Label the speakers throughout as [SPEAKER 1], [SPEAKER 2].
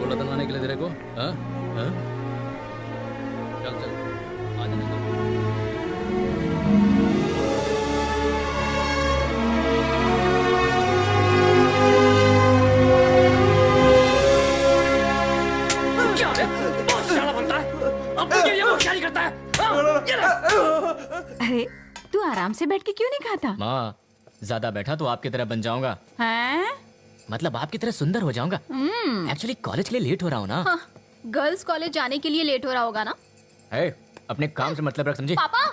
[SPEAKER 1] बोला था आने के लिए तेरे को? हाँ हाँ, चल चल आ जाने दो।
[SPEAKER 2] क्या है? बहुत शाला बनता है। अपने के लिए वो क्या ही करता है? हाँ, ये ले।
[SPEAKER 3] अरे तू आराम से बैठ के क्यों नहीं खाता?
[SPEAKER 4] माँ, ज्यादा बैठा तो आपकी तरह बन जाऊंगा।
[SPEAKER 3] हैं?
[SPEAKER 4] मतलब आपकी तरह सुंदर हो जाऊंगा। एक्चुअली कॉलेज के लिए लेट हो रहा हूँ ना।
[SPEAKER 5] हाँ, गर्ल्स कॉलेज जाने के लिए लेट हो रहा होगा ना?
[SPEAKER 4] है, अपने काम से मतलब रख, समझी?
[SPEAKER 5] पापा,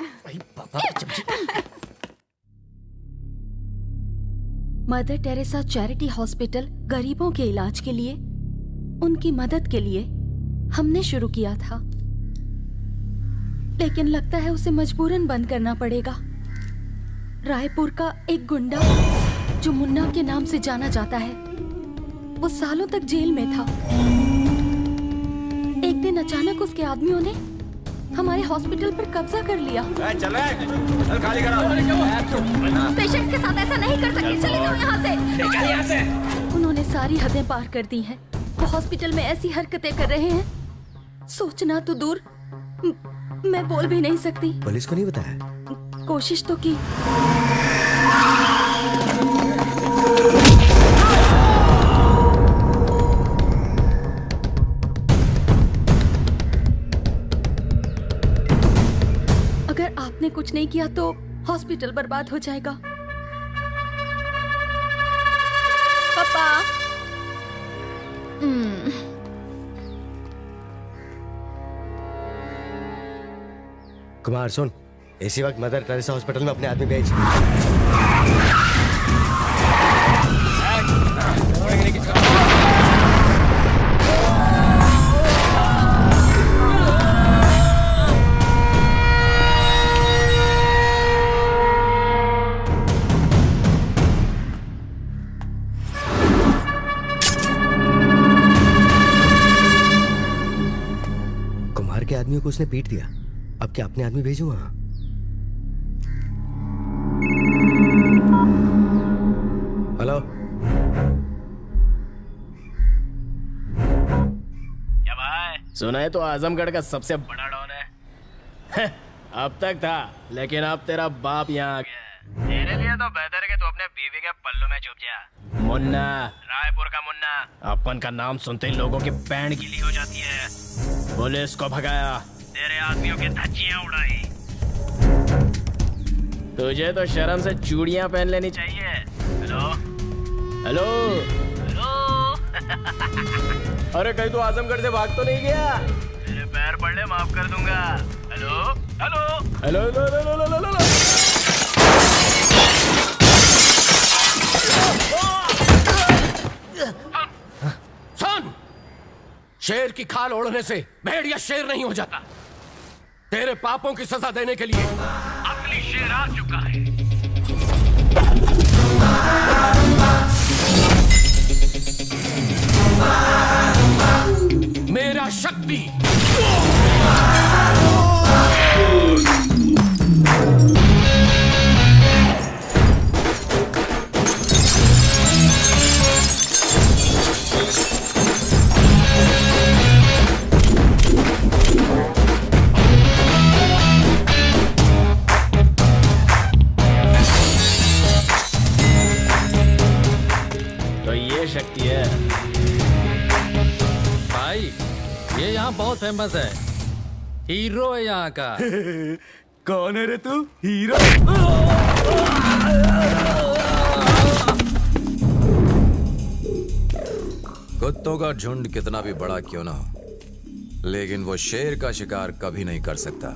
[SPEAKER 4] पापा की चमची।
[SPEAKER 3] मदर टेरेसा चैरिटी हॉस्पिटल गरीबों के इलाज के लिए, उनकी मदद के लिए हमने शुरू किया था, लेकिन लगता है उसे मजबूरन बंद करना पड़ेगा। रायपुर का एक गुंडा जो मुन्ना के नाम से जाना जाता है, वो सालों तक जेल में था। एक दिन अचानक उसके आदमियों ने हमारे हॉस्पिटल पर कब्जा कर लिया।
[SPEAKER 2] चल खाली करो।
[SPEAKER 5] पेशेंट्स के साथ ऐसा नहीं कर सकते, चले जाओ यहाँ से।
[SPEAKER 2] निकल यहाँ से।
[SPEAKER 3] उन्होंने सारी हदें पार कर दी हैं। वो हॉस्पिटल में ऐसी हरकतें कर रहे हैं, सोचना तो दूर, मैं बोल भी नहीं सकती।
[SPEAKER 6] पुलिस को नहीं बताया?
[SPEAKER 3] कोशिश तो की। अगर आपने कुछ नहीं किया तो हॉस्पिटल बर्बाद हो जाएगा।
[SPEAKER 5] पापा,
[SPEAKER 6] कुमार सुन, इसी वक्त मदर टेरेसा हॉस्पिटल में अपने आदमी भेज। कुमार के आदमियों को उसने पीट दिया, अब क्या अपने आदमी भेजूं वहां? हेलो,
[SPEAKER 4] क्या भाई? सुना है तो आजमगढ़ का सबसे बड़ा डॉन है। अब तक था, लेकिन अब तेरा बाप यहाँ आ गया है। तेरे लिए तो बेहतर है कि तू अपने बीवी के पल्लू में छुप जा। मुन्ना, रायपुर का मुन्ना। अपन का नाम सुनते ही लोगों की पैंट गीली हो जाती है। पुलिस को भगाया, तेरे आदमियों की धज्जियां उड़ाई। तुझे तो शर्म से चूड़ियां पहन लेनी चाहिए। Hello hello hello. अरे कहीं तो आजमगढ़ से भाग तो नहीं गया? तेरे पैर पड़ ले, माफ कर दूंगा। Hello hello hello hello hello hello hello.
[SPEAKER 7] सुन, शेर की खाल ओढ़ने से भेड़िया शेर नहीं हो जाता। तेरे पापों की सजा देने के लिए असली शेर आ चुका है। मेरा शक्ति।
[SPEAKER 4] शक्ति है
[SPEAKER 1] भाई, ये यहाँ बहुत फेमस है, हीरो है यहाँ का।
[SPEAKER 2] कौन है रे तू? हीरो?
[SPEAKER 8] कुत्तों का झुंड कितना भी बड़ा क्यों ना हो, लेकिन वो शेर का शिकार कभी नहीं कर सकता।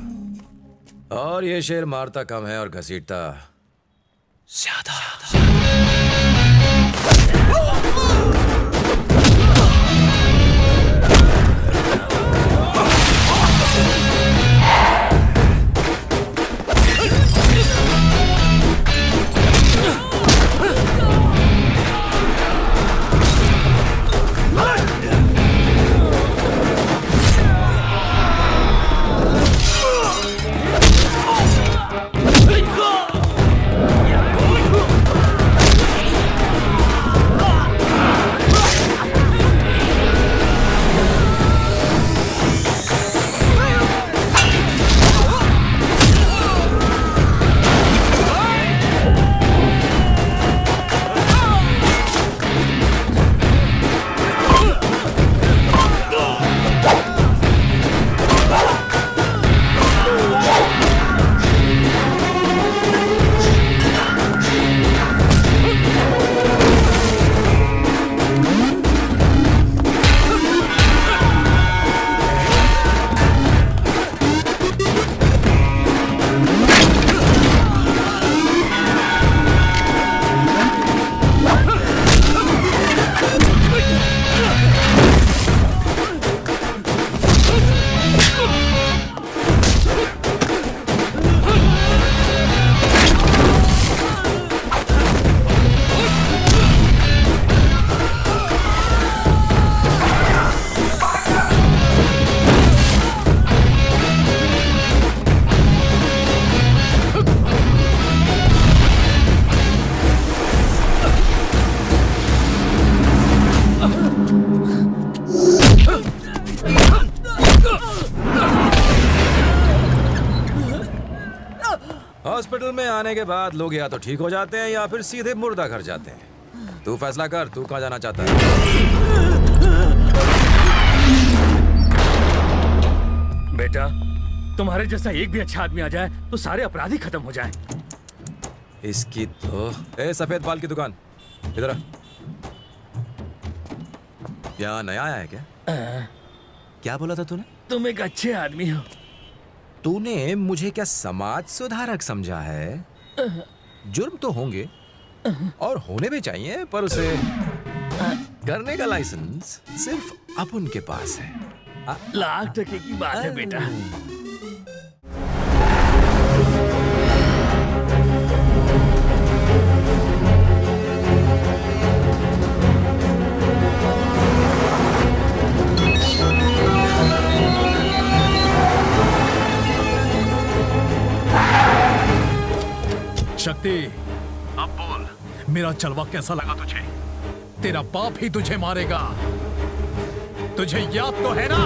[SPEAKER 8] और ये शेर मारता कम है और घसीटता ज्यादा। हॉस्पिटल में आने के बाद लोग या तो ठीक हो जाते हैं या फिर सीधे मुर्दा घर जाते हैं। तू फैसला कर, तू कहाँ जाना चाहता है?
[SPEAKER 2] बेटा, तुम्हारे जैसा एक भी अच्छा आदमी आ जाए तो सारे अपराधी खत्म हो जाएं।
[SPEAKER 8] इसकी तो सफेद बाल की दुकान इधर आ। यहाँ नया आया है क्या? क्या बोला था तूने?
[SPEAKER 2] तुम एक अच्छे आदमी हो।
[SPEAKER 8] तूने मुझे क्या समाज सुधारक समझा है? जुर्म तो होंगे और होने भी चाहिए, पर उसे करने का लाइसेंस सिर्फ अपन के पास है।
[SPEAKER 2] लाख टके की बात है बेटा।
[SPEAKER 9] शक्ति, अब बोल, मेरा चलवा कैसा लगा तुझे? तेरा बाप ही तुझे मारेगा, तुझे याद तो है ना?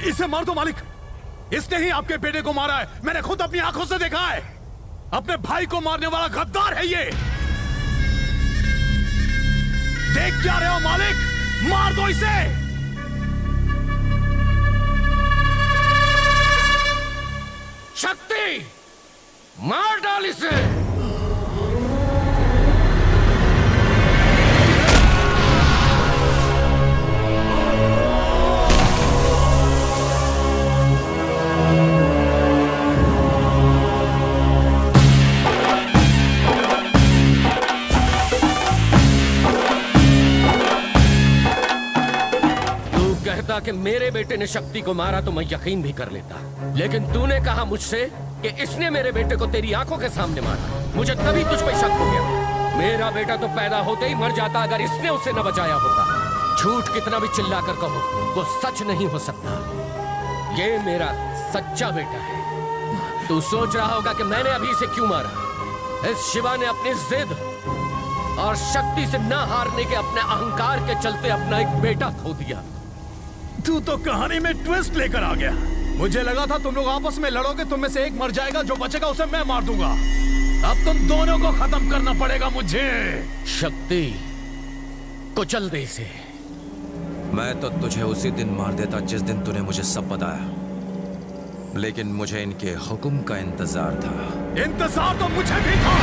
[SPEAKER 9] इसे मार दो मालिक, इसने ही आपके बेटे को मारा है। मैंने खुद अपनी आंखों से देखा है। अपने भाई को मारने वाला गद्दार है ये। देख क्या रहे हो मालिक? मार दो इसे।
[SPEAKER 7] शक्ति, मार डाल इसे। कहता कि मेरे बेटे ने शक्ति को मारा तो मैं यकीन भी कर लेता, लेकिन तूने कहा मुझसे कि इसने मेरे बेटे को तेरी आंखों के सामने मारा। मुझे तभी तुझ पे शक हो गया। मेरा बेटा तो पैदा होते ही मर जाता अगर इसने उसे न बचाया होता। झूठ कितना भी चिल्ला कर कहो, वो सच नहीं हो सकता। ये मेरा सच्चा बेटा है। तू सोच रहा होगा कि मैंने अभी इसे क्यों मारा। इस शिवा ने अपनी जिद और शक्ति से न हारने के अपने अहंकार के चलते अपना एक बेटा खो दिया।
[SPEAKER 9] तू तो कहानी में ट्विस्ट लेकर आ गया। मुझे लगा था तुम लोग आपस में लड़ोगे, तुम में से एक मर जाएगा, जो बचेगा उसे मैं मार दूंगा। अब तुम दोनों को खत्म करना पड़ेगा मुझे।
[SPEAKER 7] शक्ति, कुचल दे इसे।
[SPEAKER 8] मैं तो तुझे उसी दिन मार देता जिस दिन तूने मुझे सब बताया, लेकिन मुझे इनके हुक्म का इंतजार था।
[SPEAKER 9] इंतजार तो मुझे भी था।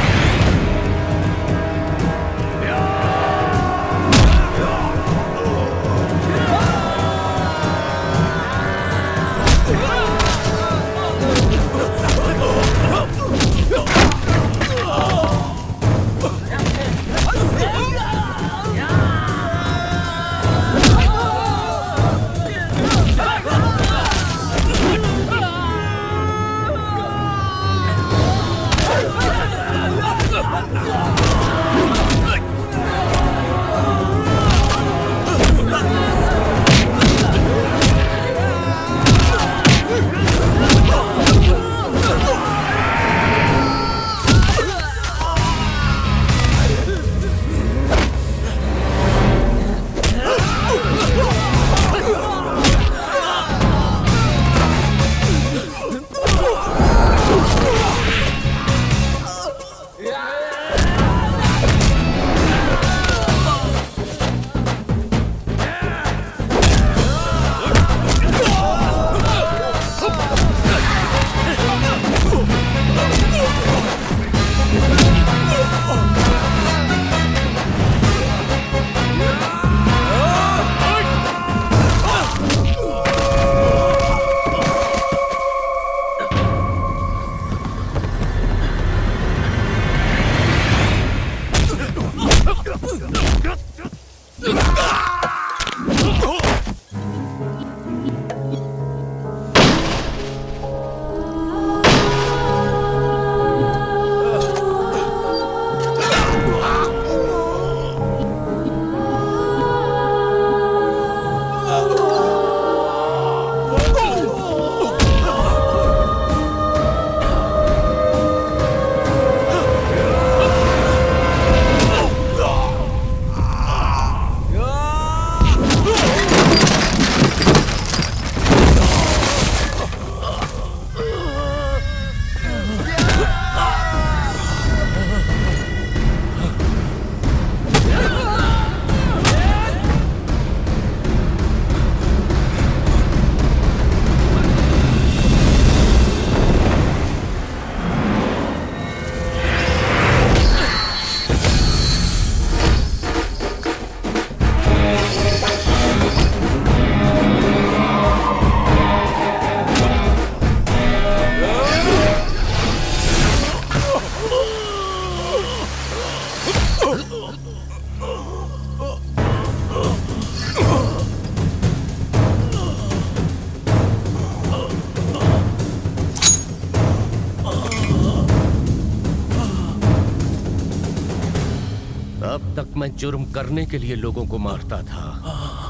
[SPEAKER 7] तक मैं जुर्म करने के लिए लोगों को मारता था,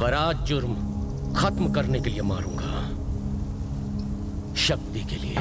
[SPEAKER 7] पर आज जुर्म खत्म करने के लिए मारूंगा, शक्ति के लिए।